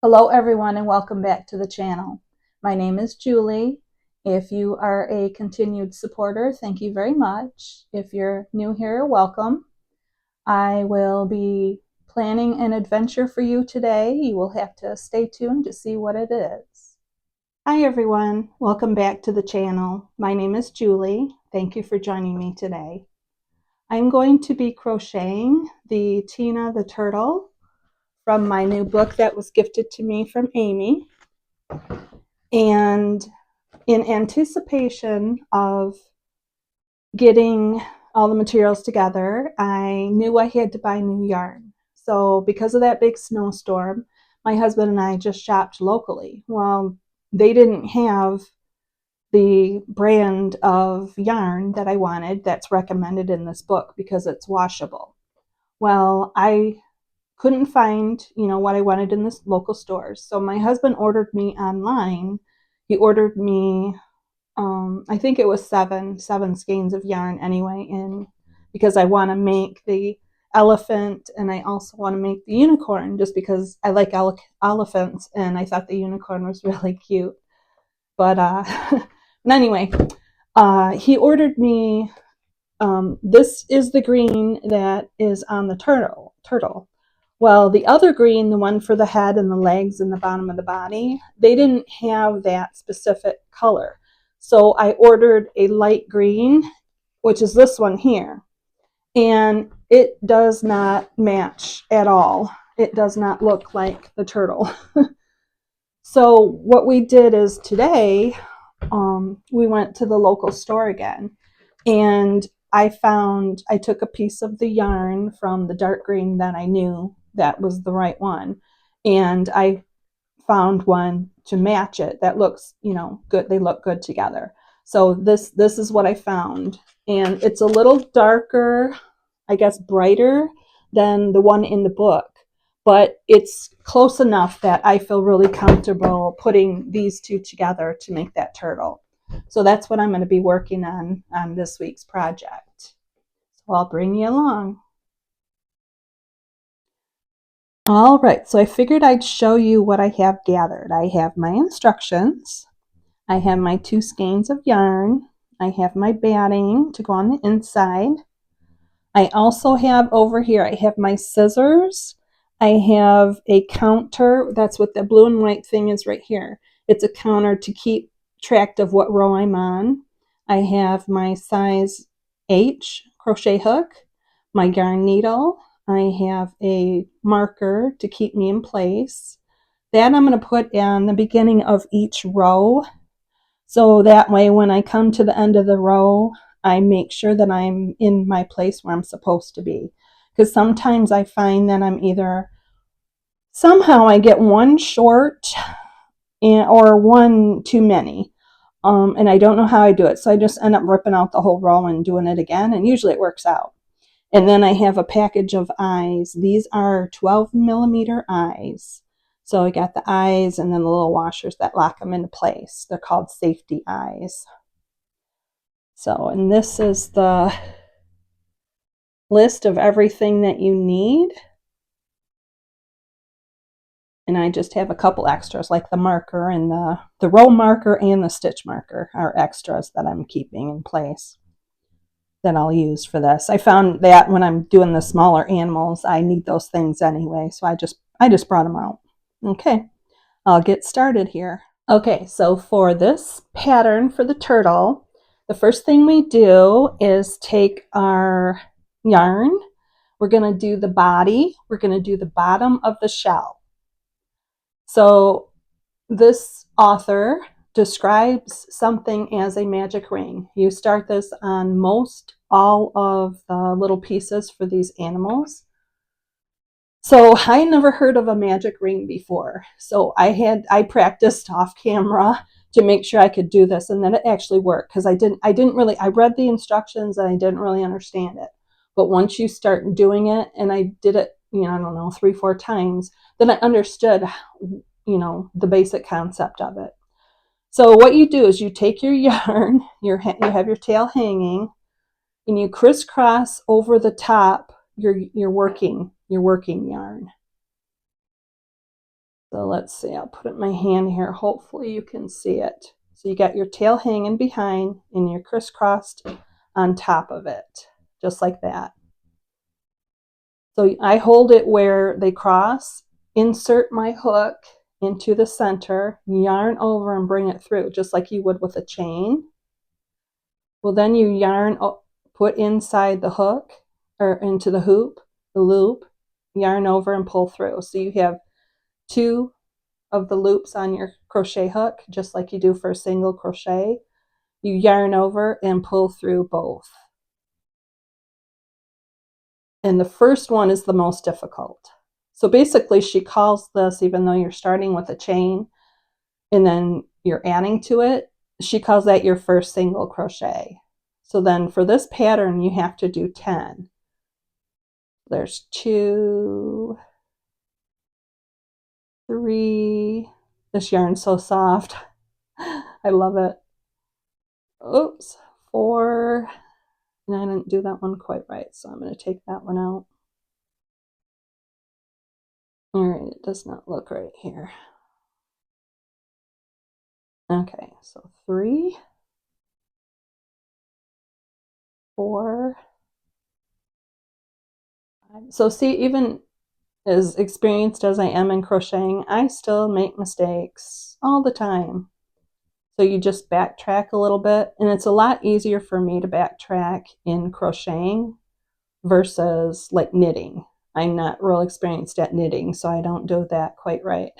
Hello everyone and welcome back to the channel. My name is Julie. If you are a continued supporter, thank you very much. If you're new here, welcome. I will be planning an adventure for you today. You will have to stay tuned to see what it is. Hi everyone, welcome back to the channel. My name is Julie. Thank you for joining me today. I'm going to be crocheting the Tina the Turtle from my new book that was gifted to me from Amy. And in anticipation of getting all the materials together, I knew I had to buy new yarn. So because of that big snowstorm, my husband and I just shopped locally. Well, they didn't have the brand of yarn that I wanted that's recommended in this book because it's washable. Well, I couldn't find, what I wanted in the local stores. So my husband ordered me online. He ordered me, I think it was seven skeins of yarn anyway, because I want to make the elephant and I also want to make the unicorn just because I like elephants and I thought the unicorn was really cute. But anyway, he ordered me, this is the green that is on the turtle. Well, the other green, the one for the head and the legs and the bottom of the body, they didn't have that specific color. So I ordered a light green, which is this one here. And it does not match at all. It does not look like the turtle. So what we did is today, we went to the local store again. And I took a piece of the yarn from the dark green that I knew that was the right one. And I found one to match it that looks, good. They look good together. So this is what I found. And it's a little darker, I guess brighter than the one in the book. But it's close enough that I feel really comfortable putting these two together to make that turtle. So that's what I'm going to be working on this week's project. So I'll bring you along. All right, so I figured I'd show you what I have gathered. I have my instructions. I have my 2 skeins of yarn. I have my batting to go on the inside. I also have over here, I have my scissors. I have a counter. That's what the blue and white thing is right here. It's a counter to keep track of what row I'm on. I have my size H crochet hook, my yarn needle. I have a marker to keep me in place. That I'm going to put on the beginning of each row. So that way when I come to the end of the row, I make sure that I'm in my place where I'm supposed to be. Because sometimes I find that somehow I get one short or one too many. And I don't know how I do it. So I just end up ripping out the whole row and doing it again. And usually it works out. And then I have a package of eyes. These are 12 millimeter eyes. So I got the eyes and then the little washers that lock them into place. They're called safety eyes. So, and this is the list of everything that you need. And I just have a couple extras like the marker and the row marker and the stitch marker are extras that I'm keeping in place that I'll use for this. I found that when I'm doing the smaller animals, I need those things anyway. So I just brought them out. Okay, I'll get started here. Okay, so for this pattern for the turtle, the first thing we do is take our yarn. We're going to do the body. We're going to do the bottom of the shell. So this author describes something as a magic ring. You start this on most all of the little pieces for these animals. So I never heard of a magic ring before. So I practiced off camera to make sure I could do this, and then it actually worked because I read the instructions and I didn't really understand it. But once you start doing it, and I did it, I don't know, 3-4 times, then I understood, the basic concept of it. So what you do is you take your yarn, you have your tail hanging, and you crisscross over the top your working yarn. So let's see, I'll put it in my hand here. Hopefully you can see it. So you got your tail hanging behind and you're crisscrossed on top of it, just like that. So I hold it where they cross, insert my hook into the center, yarn over and bring it through, just like you would with a chain. Well, then you yarn, put inside the hook or into the hoop, the loop, yarn over and pull through. So you have 2 of the loops on your crochet hook, just like you do for a single crochet. You yarn over and pull through both. And the first one is the most difficult. So basically she calls this, even though you're starting with a chain and then you're adding to it, she calls that your first single crochet. So then for this pattern, you have to do 10. There's 2, 3, this yarn's so soft. I love it. Oops, 4, and I didn't do that one quite right, so I'm going to take that one out. All right, it does not look right here. Okay, so 3, 4, 5. So see, even as experienced as I am in crocheting, I still make mistakes all the time. So you just backtrack a little bit, and it's a lot easier for me to backtrack in crocheting versus like knitting. I'm not real experienced at knitting, so I don't do that quite right.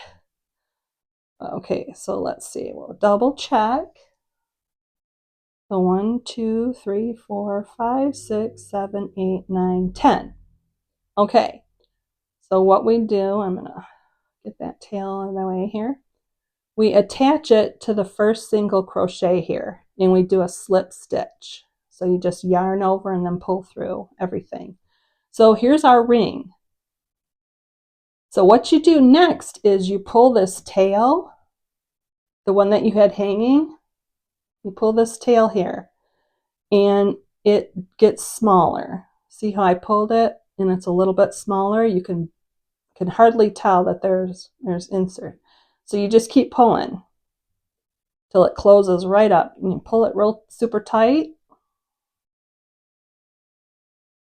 Okay, so let's see. We'll double check. So 1, 2, 3, 4, 5, 6, 7, 8, 9, 10. Okay, so what we do, I'm going to get that tail out of the way here. We attach it to the first single crochet here, and we do a slip stitch. So you just yarn over and then pull through everything. So here's our ring. So what you do next is you pull this tail, the one that you had hanging, you pull this tail here, and it gets smaller. See how I pulled it and it's a little bit smaller? You can hardly tell that there's insert. So you just keep pulling till it closes right up. And you pull it real super tight.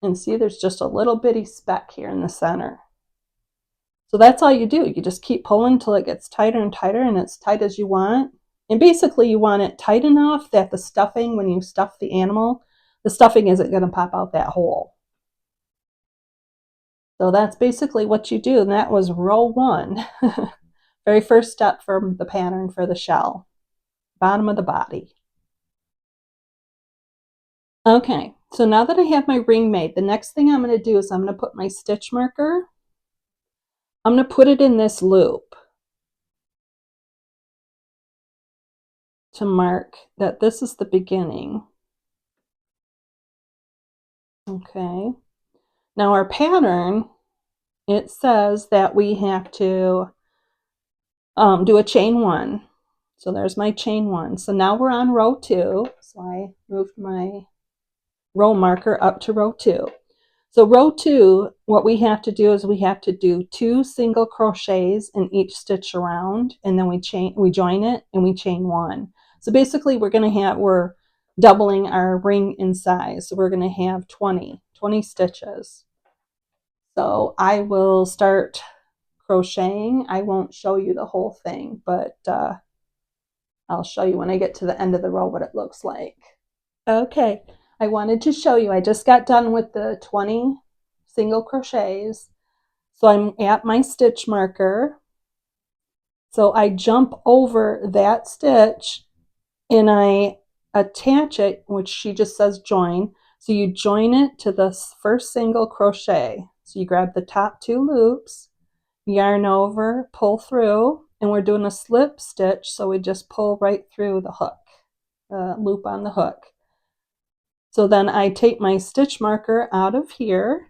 And see, there's just a little bitty speck here in the center. So that's all you do. You just keep pulling until it gets tighter and tighter, and as tight as you want. And basically you want it tight enough that the stuffing, when you stuff the animal, the stuffing isn't going to pop out that hole. So that's basically what you do, and that was row 1. Very first step for the pattern for the shell. Bottom of the body. Okay, so now that I have my ring made, the next thing I'm going to do is I'm going to put my stitch marker. I'm going to put it in this loop to mark that this is the beginning. Okay, now our pattern, it says that we have to do a chain 1. So there's my chain 1. So now we're on row 2. So I moved my row marker up to row 2. So row 2, what we have to do is we have to do 2 single crochets in each stitch around, and then we join it and we chain 1. So basically we're doubling our ring in size. So we're going to have 20 stitches. So I will start crocheting. I won't show you the whole thing, but I'll show you when I get to the end of the row what it looks like. Okay, I wanted to show you, I just got done with the 20 single crochets. So I'm at my stitch marker. So I jump over that stitch and I attach it, which she just says join. So you join it to the first single crochet. So you grab the top 2 loops, yarn over, pull through, and we're doing a slip stitch, so we just pull right through the hook, loop on the hook. So then I take my stitch marker out of here,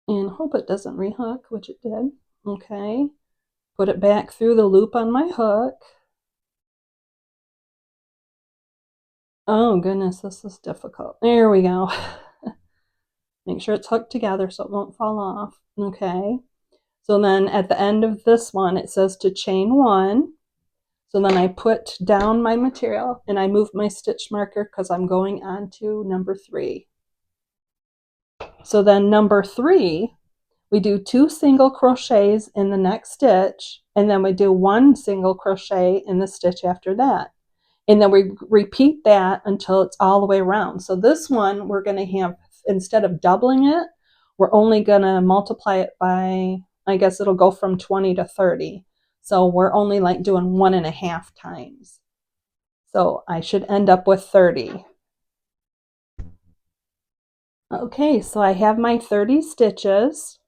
and hope it doesn't rehook, which it did. Okay, put it back through the loop on my hook. Oh goodness, this is difficult. There we go. Make sure it's hooked together so it won't fall off. Okay. So then at the end of this one, it says to chain 1. So then I put down my material and I move my stitch marker because I'm going on to number 3. So then number 3, we do 2 single crochets in the next stitch, and then we do 1 single crochet in the stitch after that. And then we repeat that until it's all the way around. So this one, we're going to have, instead of doubling it, we're only going to multiply it by, I guess it'll go from 20 to 30. So we're only like doing 1.5 times. So I should end up with 30. Okay, so I have my 30 stitches.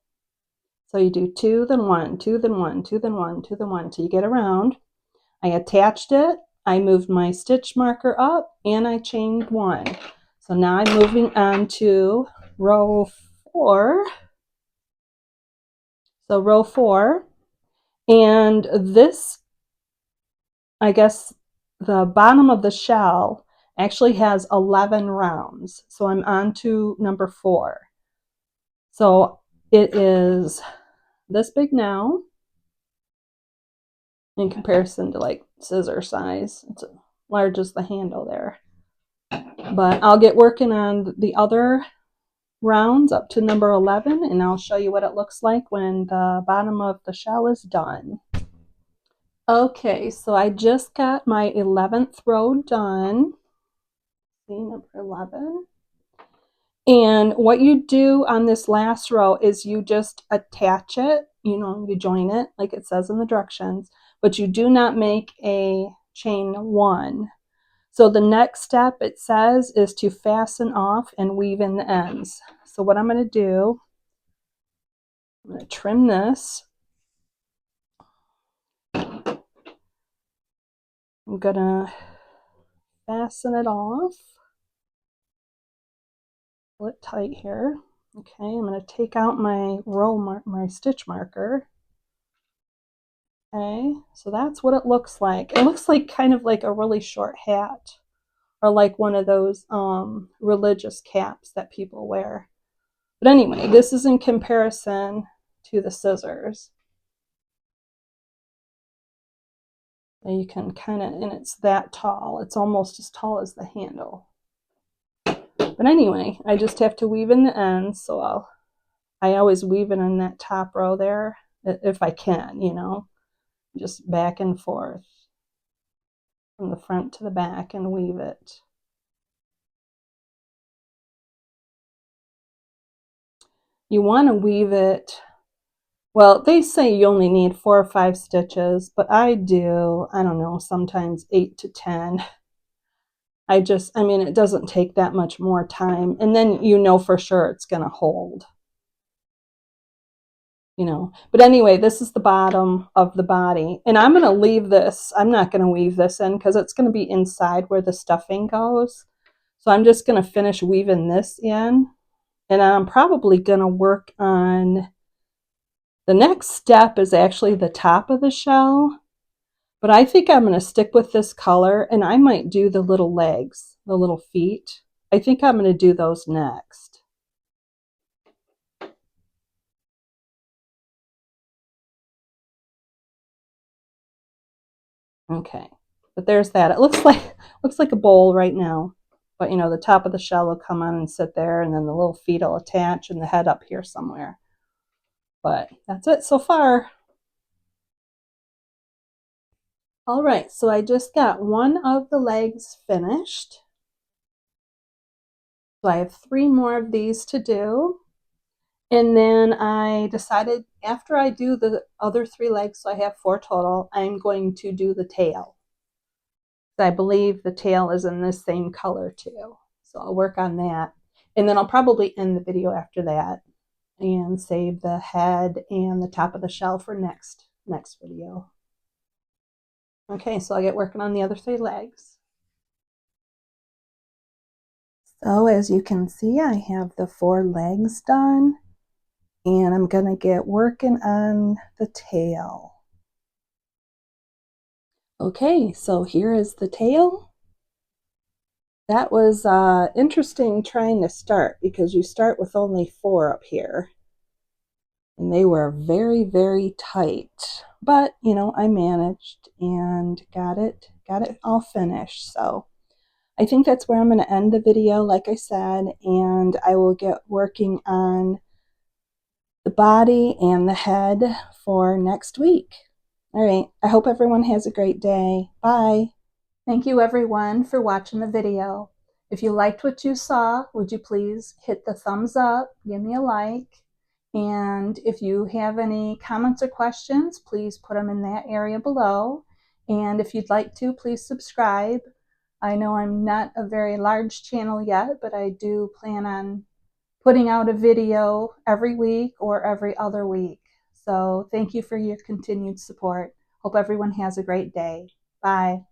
So you do 2, then 1, 2, then 1, 2, then 1, 2, then 1 till you get around. I attached it, I moved my stitch marker up, and I chained 1. So now I'm moving on to row 4. So row 4, and this, I guess the bottom of the shell actually has 11 rounds. So I'm on to number 4. So it is this big now in comparison to like scissor size. It's large as the handle there. But I'll get working on the other rounds up to number 11, and I'll show you what it looks like when the bottom of the shell is done. Okay, so I just got my 11th row done. See, number 11. And what you do on this last row is you just attach it, you join it like it says in the directions, but you do not make a chain 1. So the next step, it says, is to fasten off and weave in the ends. So what I'm going to do, I'm going to trim this. I'm going to fasten it off. Pull it tight here. Okay, I'm going to take out my my stitch marker. Okay, so that's what it looks like. It looks like kind of like a really short hat, or like one of those religious caps that people wear. But anyway, this is in comparison to the scissors. And you can kind of, and it's that tall. It's almost as tall as the handle. But anyway, I just have to weave in the ends. So I always weave it in that top row there, if I can, just back and forth from the front to the back and weave it. You want to weave it, well, they say you only need 4 or 5 stitches, but I do, I don't know, sometimes 8 to 10. I mean, it doesn't take that much more time. And then for sure it's going to hold. But anyway, this is the bottom of the body, and I'm going to leave this. I'm not going to weave this in because it's going to be inside where the stuffing goes. So I'm just going to finish weaving this in, and I'm probably going to work on the next step is actually the top of the shell, but I think I'm going to stick with this color, and I might do the little legs, the little feet. I think I'm going to do those next. Okay, but there's that. It looks like a bowl right now, but the top of the shell will come on and sit there, and then the little feet will attach, and the head up here somewhere. But that's it so far. All right, so I just got one of the legs finished. So I have 3 more of these to do. And then I decided after I do the other 3 legs, so I have 4 total, I'm going to do the tail. I believe the tail is in this same color too. So I'll work on that. And then I'll probably end the video after that and save the head and the top of the shell for next video. Okay, so I'll get working on the other 3 legs. So as you can see, I have the 4 legs done, and I'm going to get working on the tail. Okay, so here is the tail. That was interesting trying to start because you start with only 4 up here. And they were very, very tight. But, I managed and got it all finished. So I think that's where I'm going to end the video, like I said, and I will get working on the body and the head for next week. All right. I hope everyone has a great day. Bye. Thank you everyone for watching the video. If you liked what you saw, would you please hit the thumbs up, give me a like, and if you have any comments or questions, please put them in that area below. And if you'd like to, please subscribe. I know I'm not a very large channel yet, but I do plan on putting out a video every week or every other week. So thank you for your continued support. Hope everyone has a great day. Bye.